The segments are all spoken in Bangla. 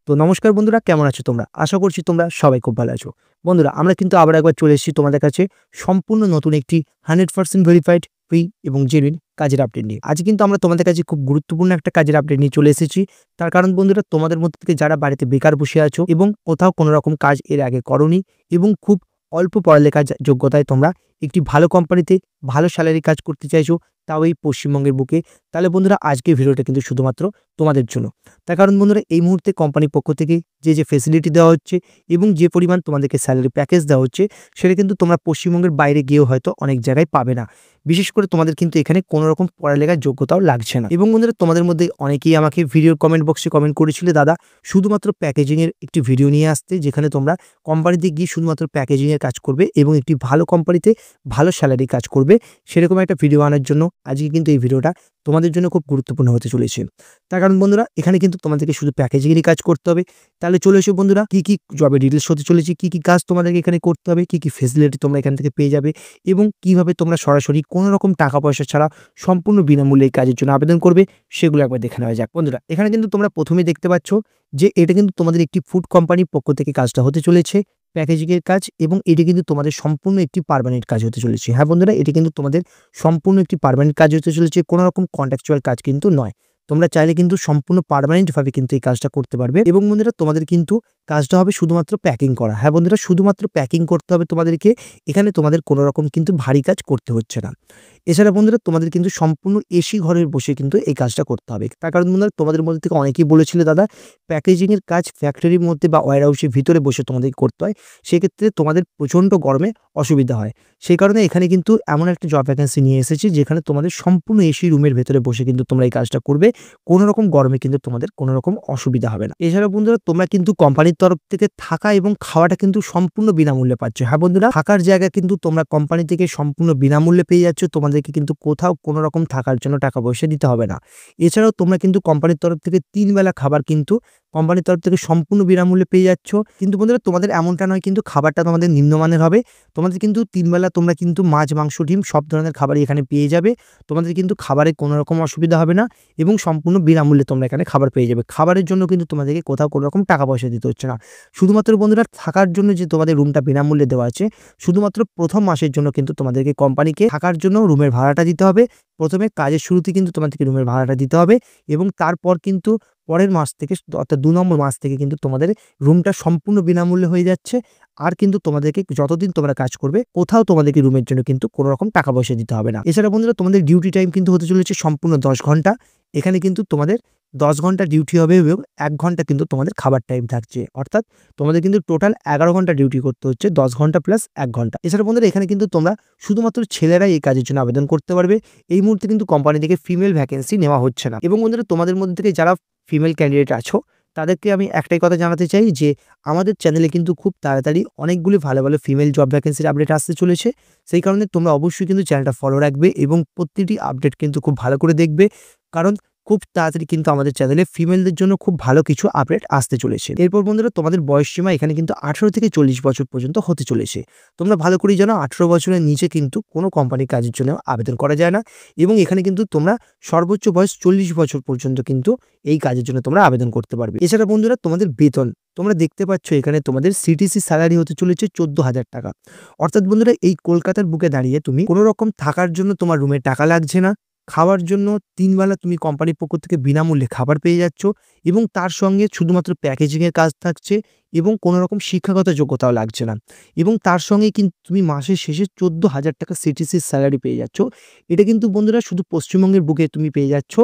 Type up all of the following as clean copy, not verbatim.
তো নমস্কার বন্ধুরা, কেমন আছো তোমরা? আশা করছি তোমরা সবাই খুব ভালো আছো। বন্ধুরা, আমরা কিন্তু আবার একবার চলে এসেছি তোমাদের কাছে সম্পূর্ণ নতুন একটি 100% ভেরিফাইড, ফ্রি এবং জেনুইন কাজের আপডেট নিয়ে। আজ কিন্তু আমরা তোমাদের কাছে খুব গুরুত্বপূর্ণ একটা কাজের আপডেট নিয়ে চলে এসেছি। তার কারণ বন্ধুরা, তোমাদের মধ্যে থেকে যারা বাড়িতে বেকার বসে আছো এবং কোথাও কোনো রকম কাজ এর আগে করোনি এবং খুব অল্প পড়ালেখার যোগ্যতায় তোমরা একটি ভালো কোম্পানিতে ভালো স্যালারি কাজ করতে চাইছো, তাও এই পশ্চিমবঙ্গের বুকে, তাহলে বন্ধুরা আজকের ভিডিওটা কিন্তু শুধুমাত্র তোমাদের জন্য। তার কারণ বন্ধুরা, এই মুহূর্তে কোম্পানির পক্ষ থেকে যে ফেসিলিটি দেওয়া হচ্ছে এবং যে পরিমাণ তোমাদেরকে স্যালারি প্যাকেজ দেওয়া হচ্ছে, সেটা কিন্তু তোমরা পশ্চিমবঙ্গের বাইরে গিয়েও হয়তো অনেক জায়গায় পাবে না। বিশেষ করে তোমাদের কিন্তু এখানে কোনো রকম পড়ালেখার যোগ্যতাও লাগছে না। এবং বন্ধুরা, তোমাদের মধ্যে অনেকেই আমাকে ভিডিওর কমেন্ট বক্সে কমেন্ট করেছিলে, দাদা শুধুমাত্র প্যাকেজিংয়ের একটি ভিডিও নিয়ে আসতে, যেখানে তোমরা কোম্পানিতে গিয়ে শুধুমাত্র প্যাকেজিংয়ের কাজ করবে এবং একটি ভালো কোম্পানিতে ভালো স্যালারি কাজ করবে, সেরকম একটা ভিডিও আনার জন্য আজকে কিন্তু এই ভিডিওটা তোমাদের জন্য খুব গুরুত্বপূর্ণ হতে চলেছে। তার কারণ বন্ধুরা, এখানে কিন্তু তোমাদেরকে শুধু প্যাকেজিংয়েরই কাজ করতে হবে। তাহলে চলে এসো বন্ধুরা, কি জবের ডিটেলস হতে চলেছে, কি কাজ তোমাদেরকে এখানে করতে হবে, কি ফেসিলিটি তোমরা এখান থেকে পেয়ে যাবে এবং কিভাবে তোমরা সরাসরি কোনো রকম টাকা পয়সা ছাড়া সম্পূর্ণ বিনামূল্যে এই কাজের জন্য আবেদন করবে, সেগুলো একবার দেখে নেওয়া যাক। বন্ধুরা, এখানে কিন্তু তোমরা প্রথমেই দেখতে পাচ্ছ যে এটা কিন্তু তোমাদের একটি ফুড কোম্পানির পক্ষ থেকে কাজটা হতে চলেছে, প্যাকেজিংয়ের কাজ, এবং এটি কিন্তু তোমাদের সম্পূর্ণ একটি পার্মানেন্ট কাজ হতে চলেছে। হ্যাঁ বন্ধুরা, এটি কিন্তু তোমাদের সম্পূর্ণ একটি পার্মানেন্ট কাজ হতে চলেছে, কোনো রকম কন্ট্রাকচুয়াল কাজ কিন্তু নয়। তোমরা চাইলে কিন্তু সম্পূর্ণ পার্মানেন্ট ভাবে কিন্তু এই কাজটা করতে পারবে। এবং বন্ধুরা, তোমাদের কিন্তু কাজটা হবে শুধুমাত্র প্যাকিং করা। হ্যাঁ বন্ধুরা, শুধুমাত্র প্যাকিং করতে হবে তোমাদেরকে। এখানে তোমাদের কোনো রকম কিন্তু ভারী কাজ করতে হচ্ছে না। এছাড়া বন্ধুরা, তোমাদের কিন্তু সম্পূর্ণ এসি ঘরে বসে কিন্তু এই কাজটা করতে হবে। তার কারণ বন্ধুরা, তোমাদের মধ্যে থেকে অনেকেই বলেছিল, দাদা প্যাকেজিংয়ের কাজ ফ্যাক্টরির মধ্যে বা ওয়্যার হাউসের ভিতরে বসে তোমাদেরকে করতে হয়, সেক্ষেত্রে তোমাদের প্রচণ্ড গরমে অসুবিধা হয়। সেই কারণে এখানে কিন্তু এমন একটা জব ভ্যাকেন্সি নিয়ে এসেছি, যেখানে তোমাদের সম্পূর্ণ এসি রুমের ভেতরে বসে কিন্তু তোমরা এই কাজটা করবে। কোনো রকম গরমে কিন্তু তোমাদের কোনো রকম অসুবিধা হবে না। এছাড়া বন্ধুরা, তোমরা কিন্তু কোম্পানির তরফ থেকে থাকা এবং খাওয়াটা কিন্তু সম্পূর্ণ বিনামূল্যে পাচ্ছ। হ্যাঁ বন্ধুরা, থাকার জায়গা কিন্তু তোমরা কোম্পানি থেকে সম্পূর্ণ বিনামূল্যে পেয়ে যাচ্ছ। তোমাদেরকে কিন্তু কোথাও কোনো রকম থাকার জন্য টাকা পয়সা দিতে হবে না। এছাড়াও তোমরা কিন্তু কোম্পানির তরফ থেকে 3 বেলা খাবার কিন্তু কোম্পানির তরফ থেকে সম্পূর্ণ বিনামূল্যে পেয়ে যাচ্ছ। কিন্তু বন্ধুরা, তোমাদের এমনটা নয় কিন্তু খাবারটা তোমাদের নিম্নমানের হবে। তোমাদের কিন্তু 3 বেলা তোমরা কিন্তু মাছ, মাংস, ডিম সব ধরনের খাবারই এখানে পেয়ে যাবে। তোমাদের কিন্তু খাবারে কোনো রকম অসুবিধা হবে না এবং সম্পূর্ণ বিনামূল্যে তোমরা এখানে খাবার পেয়ে যাবে। খাবারের জন্য কিন্তু তোমাদেরকে কোথাও কোনো রকম টাকা পয়সা দিতে হচ্ছে না। শুধুমাত্র বন্ধুরা, থাকার জন্য যে তোমাদের রুমটা বিনামূল্যে দেওয়া আছে, শুধুমাত্র প্রথম মাসের জন্য কিন্তু তোমাদেরকে কোম্পানিকে থাকার জন্য রুমের ভাড়াটা দিতে হবে। প্রথমে কাজের শুরুতে কিন্তু তোমাদেরকে রুমের ভাড়াটা দিতে হবে এবং তারপর কিন্তু পরের মাস থেকে, অর্থাৎ 2 নম্বর মাস থেকে কিন্তু তোমাদের রুমটা সম্পূর্ণ বিনামূল্যে হয়ে যাচ্ছে। আর কিন্তু তোমাদেরকে যতদিন তোমরা কাজ করবে, কোথাও তোমাদেরকে রুমের জন্য কিন্তু কোনো রকম টাকা পয়সা দিতে হবে না। এছাড়া বন্ধুরা, তোমাদের ডিউটি টাইম কিন্তু হতে চলেছে সম্পূর্ণ 10 ঘন্টা। এখানে কিন্তু তোমাদের 10 ঘন্টা ডিউটি হবে এবং 1 ঘন্টা কিন্তু তোমাদের খাবার টাইম থাকছে। অর্থাৎ তোমাদের কিন্তু টোটাল 11 ঘন্টা ডিউটি করতে হচ্ছে, 10 ঘন্টা প্লাস 1 ঘন্টা। এছাড়া বন্ধুরা, এখানে কিন্তু তোমরা শুধুমাত্র ছেলেরাই এই কাজের জন্য আবেদন করতে পারবে। এই মুহূর্তে কিন্তু কোম্পানি থেকে ফিমেল ভ্যাকেন্সি নেওয়া হচ্ছে না। এবং বন্ধুরা, তোমাদের মধ্যে থেকে যারা ফিমেল ক্যান্ডিডেট আছো, তাদেরকে আমি একটাই কথা জানাতে চাই যে আমাদের চ্যানেলে কিন্তু খুব তাড়াতাড়ি অনেকগুলি ভালো ভালো ফিমেল জব ভ্যাকেন্সির আপডেট আসতে চলেছে। সেই কারণে তোমরা অবশ্যই কিন্তু চ্যানেলটা ফলো রাখবে এবং প্রতিটি আপডেট কিন্তু খুব ভালো করে দেখবে, কারণ খুব তাড়াতাড়ি কিন্তু আমাদের চ্যানেলে ফিমেলদের জন্য খুব ভালো কিছু আপডেট আসতে চলেছে। এরপর বন্ধুরা, তোমাদের বয়স সীমা এখানে কিন্তু 18 থেকে 40 বছর পর্যন্ত হতে চলেছে। তোমরা ভালো করেই জানো, 18 বছরের নিচে কিন্তু কোনো কোম্পানির কাজের জন্য আবেদন করা যায় না। এবং এখানে কিন্তু তোমরা সর্বোচ্চ বয়স 40 বছর পর্যন্ত কিন্তু এই কাজের জন্য তোমরা আবেদন করতে পারবে। এছাড়া বন্ধুরা, তোমাদের বেতন তোমরা দেখতে পাচ্ছ, এখানে তোমাদের সিটিসি স্যালারি হতে চলেছে 14,000 টাকা। অর্থাৎ বন্ধুরা, এই কলকাতার বুকে দাঁড়িয়ে তুমি কোনো রকম থাকার জন্য তোমার রুমে টাকা লাগছে না। খাওয়ার জন্য 3 বেলা তুমি কোম্পানির পক্ষ থেকে বিনামূল্যে খাবার পেয়ে যাচ্ছ এবং তার সঙ্গে শুধুমাত্র প্যাকেজিংয়ের কাজ থাকছে এবং কোনো রকম শিক্ষাগত যোগ্যতাও লাগছে না। এবং তার সঙ্গে কিন্তু তুমি মাসের শেষে 14,000 টাকা সিটিসির স্যালারি পেয়ে যাচ্ছ। এটা কিন্তু বন্ধুরা শুধু পশ্চিমবঙ্গের বুকে তুমি পেয়ে যাচ্ছ।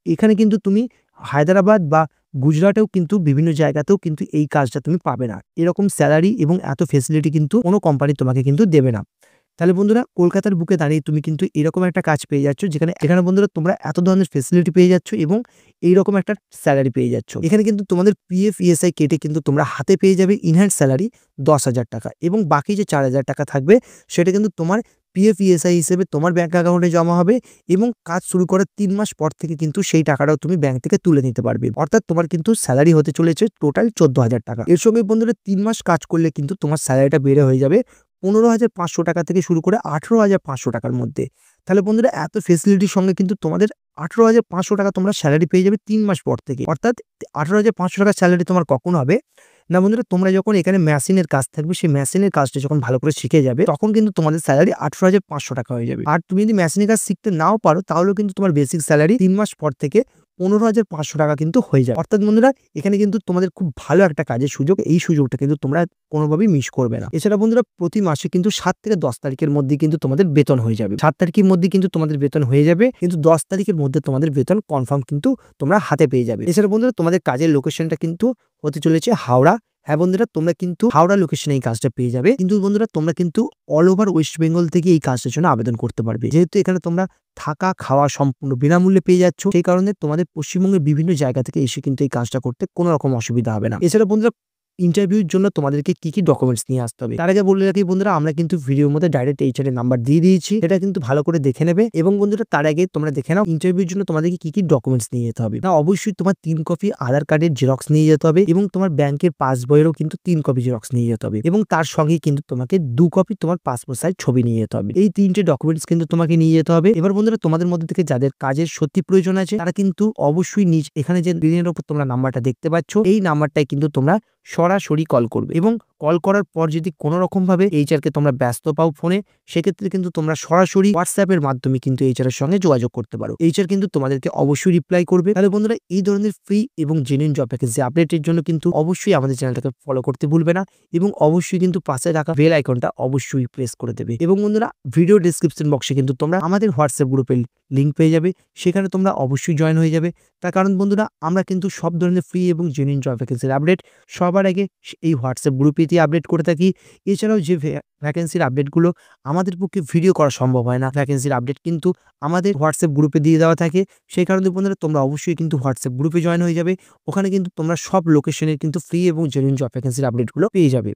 এখানে কিন্তু তুমি হায়দ্রাবাদ বা গুজরাটেও কিন্তু বিভিন্ন জায়গাতেও কিন্তু এই কাজটা তুমি পাবে না। এরকম স্যালারি এবং এত ফেসিলিটি কিন্তু কোনো কোম্পানি তোমাকে কিন্তু দেবে না। তাহলে বন্ধুরা, কলকাতার বুকে দাঁড়িয়ে তুমি কিন্তু এরকম একটা কাজ পেয়ে যাচ্ছ, যেখানে বন্ধুরা তোমরা এত ধরনের ফেসিলিটি পেয়ে যাচ্ছ এবং এইরকম একটা স্যালারি পেয়ে যাচ্ছ। এখানে কিন্তু তোমাদের পিএফ ইএসআই কেটে কিন্তু তোমরা হাতে পেয়ে যাবে ইনহ্যান্ড স্যালারি 10,000 টাকা এবং বাকি যে 4,000 টাকা থাকবে, সেটা কিন্তু তোমার পিএফ ইএসআই হিসেবে তোমার ব্যাংক অ্যাকাউন্টে জমা হবে এবং কাজ শুরু করার 3 মাস পর থেকে কিন্তু সেই টাকাটাও তুমি ব্যাংক থেকে তুলে নিতে পারবে। অর্থাৎ তোমার কিন্তু স্যালারি হতে চলেছে টোটাল 14,000 টাকা। এর সঙ্গে বন্ধুরা, 3 মাস কাজ করলে কিন্তু তোমার স্যালারিটা বেড়ে হয়ে যাবে 15,500 টাকা থেকে শুরু করে 18,500 টাকার মধ্যে। তাহলে বন্ধুরা এত ফেসিলিটির সঙ্গে কিন্তু তোমাদের 18,500 টাকা তোমরা স্যালারি পেয়ে যাবে ৩ মাস পর থেকে। অর্থাৎ 18,500 টাকার স্যালারি তোমার কখন হবে না বন্ধুরা, তোমরা যখন এখানে মেশিনের কাজ থাকবে, সেই মেশিনের কাজটা যখন ভালো করে শিখে যাবে, তখন কিন্তু তোমাদের স্যালারি 18,500 টাকা হয়ে যাবে। আর তুমি যদি মেশিনের কাজ শিখতে নাও পারো, তাহলেও কিন্তু তোমার বেসিক স্যালারি ৩ মাস পর থেকে 15,500 টাকা কিন্তু হয়ে যায়। অর্থাৎ বন্ধুরা, এখানে কিন্তু তোমাদের খুব ভালো একটা কাজের সুযোগ। এই সুযোগটা কিন্তু তোমরা কোনোভাবেই মিস করবে না। এছাড়া বন্ধুরা, প্রতি মাসে কিন্তু 7 থেকে 10 তারিখের মধ্যে কিন্তু তোমাদের বেতন হয়ে যাবে। 7 তারিখের মধ্যে কিন্তু তোমাদের বেতন হয়ে যাবে, কিন্তু 10 তারিখের মধ্যে তোমাদের বেতন কনফার্ম কিন্তু তোমরা হাতে পেয়ে যাবে। এছাড়া বন্ধুরা, তোমাদের কাজের লোকেশনটা কিন্তু হতে চলেছে হাওড়া। হ্যাঁ বন্ধুরা, তোমরা কিন্তু হাওড়া লোকেশনে এই কাজটা পেয়ে যাবে। কিন্তু বন্ধুরা, তোমরা কিন্তু অল ওভার ওয়েস্ট বেঙ্গল থেকে এই কাজটার জন্য আবেদন করতে পারবে। যেহেতু এখানে তোমরা থাকা খাওয়া সম্পূর্ণ বিনামূল্যে পেয়ে যাচ্ছ, সেই কারণে তোমাদের পশ্চিমবঙ্গের বিভিন্ন জায়গা থেকে এসে কিন্তু এই কাজটা করতে কোনো রকম অসুবিধা হবে না। এছাড়া বন্ধুরা, ইন্টারভিউর জন্য তোমাদেরকে কি ডকুমেন্টস নিয়ে আসতে হবে তার আগে বলে রাখি বন্ধুরা, আমরা কিন্তু ভিডিওর মধ্যে ডাইরেক্ট এইচআর এর নাম্বার দিয়ে দিয়েছি, এটা কিন্তু ভালো করে দেখে নেবে। এবং বন্ধুরা, তার আগে তোমরা দেখে নাও ইন্টারভিউর জন্য তোমাদেরকে কি ডকুমেন্টস নিয়ে যেতে হবে। না, অবশ্যই তোমার 3 কপি আধার কার্ডের জেরক্স নিয়ে যেতে হবে, এবং তোমার ব্যাংকের পাসবইয়েরও কিন্তু 3 কপি জেরক্স নিয়ে যেতে হবে, এবং তার সঙ্গে কিন্তু তোমাকে 2 কপি তোমার পাসপোর্ট সাইজ ছবি নিয়ে যেতে হবে। এই 3টে ডকুমেন্টস কিন্তু তোমাকে নিয়ে যেতে হবে। এবার বন্ধুরা, তোমাদের মধ্যে থেকে যাদের কাজের সত্যি প্রয়োজন আছে, তারা কিন্তু অবশ্যই এখানে যে স্ক্রিনের উপর তোমরা নাম্বারটা দেখতে পাচ্ছ, এই নাম্বারটাই কিন্তু তোমরা সরাসরি কল করবে। এবং কল করার পর যদি কোনো রকম ভাবে এইচআর কে তোমরা ব্যস্ত পাও ফোনে, সেক্ষেত্রে কিন্তু তোমরা সরাসরি হোয়াটসঅ্যাপ এর মাধ্যমে কিন্তু এইচআর এর সঙ্গে যোগাযোগ করতে পারো। এইচআর কিন্তু তোমাদেরকে অবশ্যই রিপ্লাই করবে। তাহলে বন্ধুরা, এই ধরনের ফ্রি এবং জেনুইন জব ভ্যাকেন্সি আপডেটের জন্য কিন্তু অবশ্যই আমাদের চ্যানেলটাকে ফলো করতে ভুলবে না, এবং অবশ্যই কিন্তু পাশে রাখা বেল আইকনটা অবশ্যই প্রেস করে দেবে। এবং বন্ধুরা, ভিডিও ডেসক্রিপশন বক্সে কিন্তু তোমরা আমাদের হোয়াটসঅ্যাপ গ্রুপের লিঙ্ক পেয়ে যাবে, সেখানে তোমরা অবশ্যই জয়েন হয়ে যাবে। তার কারণ বন্ধুরা, আমরা কিন্তু সব ধরনের ফ্রি এবং জেনুইন জব ভ্যাকেন্সির আপডেট সবার আগে এই হোয়াটসঅ্যাপ গ্রুপেতে আপডেট করে থাকি। এছাড়াও যে ভ্যাকেন্সির আপডেটগুলো আমাদের পক্ষে ভিডিও করা সম্ভব হয় না, ভ্যাকেন্সির আপডেট কিন্তু আমাদের হোয়াটসঅ্যাপ গ্রুপে দিয়ে দেওয়া থাকে। সেই কারণে বন্ধুরা, তোমরা অবশ্যই কিন্তু হোয়াটসঅ্যাপ গ্রুপে জয়েন হয়ে যাবে। ওখানে কিন্তু তোমরা সব লোকেশনের কিন্তু ফ্রি এবং জেনুইন জব ভ্যাকেন্সির আপডেটগুলো পেয়ে যাবে।